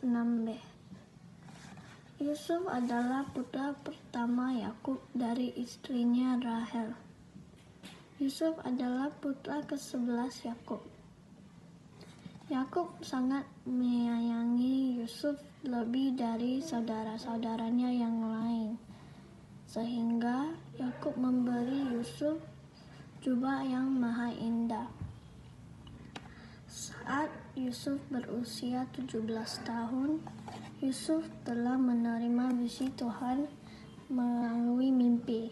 6b. Yusuf adalah putra pertama Yakub dari istrinya Rahel. Yusuf adalah putra ke-11 Yakub. Yakub sangat menyayangi Yusuf lebih dari saudara-saudaranya yang lain, sehingga Yakub memberi Yusuf jubah yang maha indah. Saat Yusuf berusia 17 tahun, Yusuf telah menerima visi Tuhan melalui mimpi.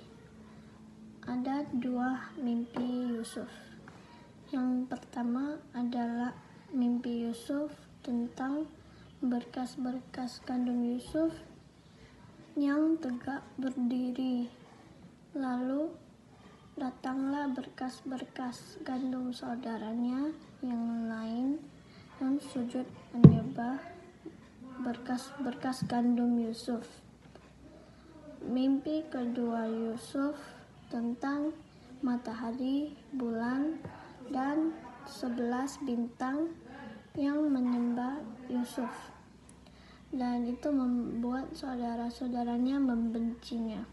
Ada dua mimpi Yusuf. Yang pertama adalah mimpi Yusuf tentang berkas-berkas kandung Yusuf yang tegak berdiri. Lalu datanglah berkas-berkas gandum saudaranya yang lain yang sujud menyembah berkas-berkas gandum Yusuf. Mimpi kedua Yusuf tentang matahari, bulan, dan 11 bintang yang menyembah Yusuf, dan itu membuat saudara-saudaranya membencinya.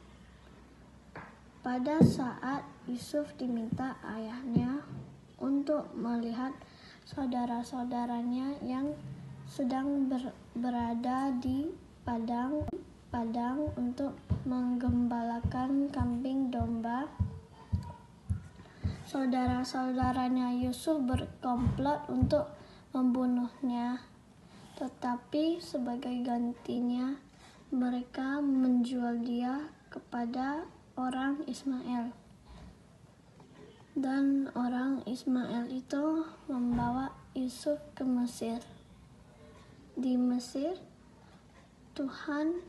Pada saat Yusuf diminta ayahnya untuk melihat saudara-saudaranya yang sedang berada di padang untuk menggembalakan kambing domba, saudara-saudaranya Yusuf berkomplot untuk membunuhnya. Tetapi sebagai gantinya, mereka menjual dia kepada orang Ismail. Dan orang Ismail itu membawa Yusuf ke Mesir. Di Mesir, Tuhan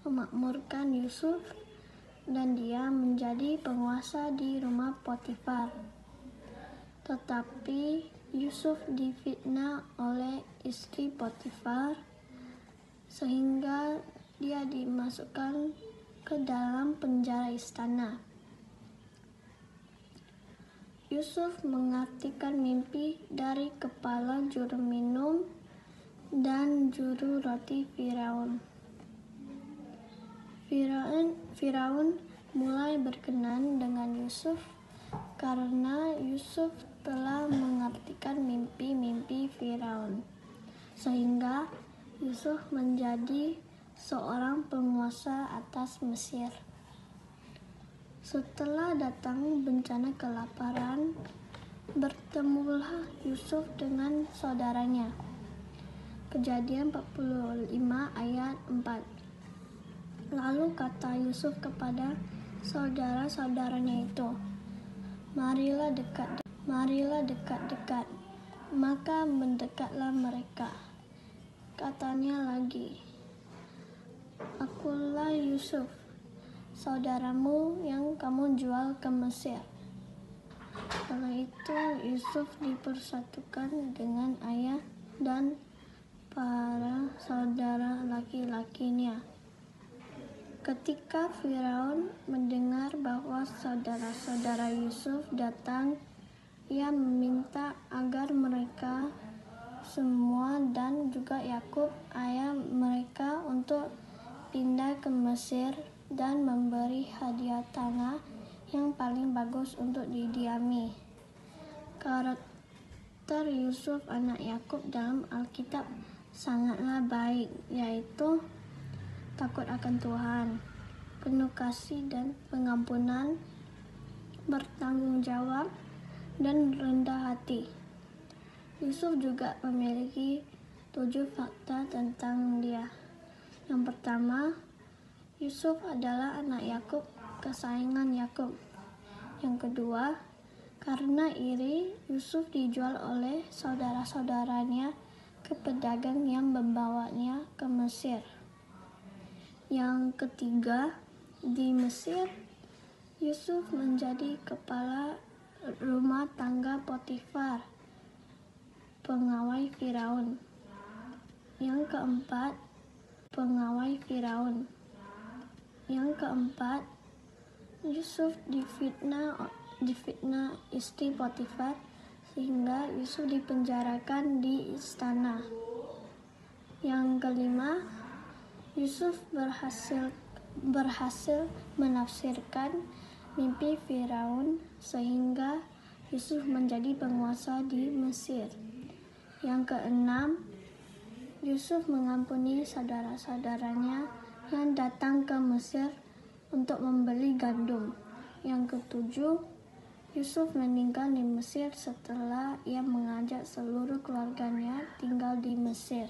memakmurkan Yusuf dan dia menjadi penguasa di rumah Potifar. Tetapi Yusuf difitnah oleh istri Potifar sehingga dia dimasukkan ke dalam penjara istana. Yusuf mengartikan mimpi dari kepala juru minum dan juru roti Firaun. Firaun mulai berkenan dengan Yusuf karena Yusuf telah mengartikan mimpi-mimpi Firaun, sehingga Yusuf menjadi seorang penguasa atas Mesir. Setelah datang bencana kelaparan, bertemulah Yusuf dengan saudaranya. Kejadian 45 ayat 4. Lalu kata Yusuf kepada saudara-saudaranya itu, Marilah dekat-dekat. Maka mendekatlah mereka. Katanya lagi, Akulah Yusuf, saudaramu yang kamu jual ke Mesir. Setelah itu Yusuf dipersatukan dengan ayah dan para saudara laki-lakinya. Ketika Firaun mendengar bahwa saudara-saudara Yusuf datang, ia meminta agar mereka semua dan juga Yakub ayah mereka untuk pindah ke Mesir dan memberi hadiah tanah yang paling bagus untuk didiami. Karakter Yusuf anak Yakub dalam Alkitab sangatlah baik, yaitu takut akan Tuhan, penuh kasih dan pengampunan, bertanggung jawab, dan rendah hati. Yusuf juga memiliki 7 fakta tentang dia. Yang pertama, Yusuf adalah anak Yakub, kesayangan Yakub. Yang kedua, karena iri, Yusuf dijual oleh saudara-saudaranya ke pedagang yang membawanya ke Mesir. Yang ketiga, di Mesir, Yusuf menjadi kepala rumah tangga Potifar, pengawal Firaun. Yang keempat, pengawal Firaun. Yang keempat, Yusuf difitnah istri Potifar sehingga Yusuf dipenjarakan di istana. Yang kelima, Yusuf berhasil menafsirkan mimpi Firaun sehingga Yusuf menjadi penguasa di Mesir. Yang keenam, Yusuf mengampuni saudara-saudaranya yang datang ke Mesir untuk membeli gandum. Yang ketujuh, Yusuf meninggal di Mesir setelah ia mengajak seluruh keluarganya tinggal di Mesir.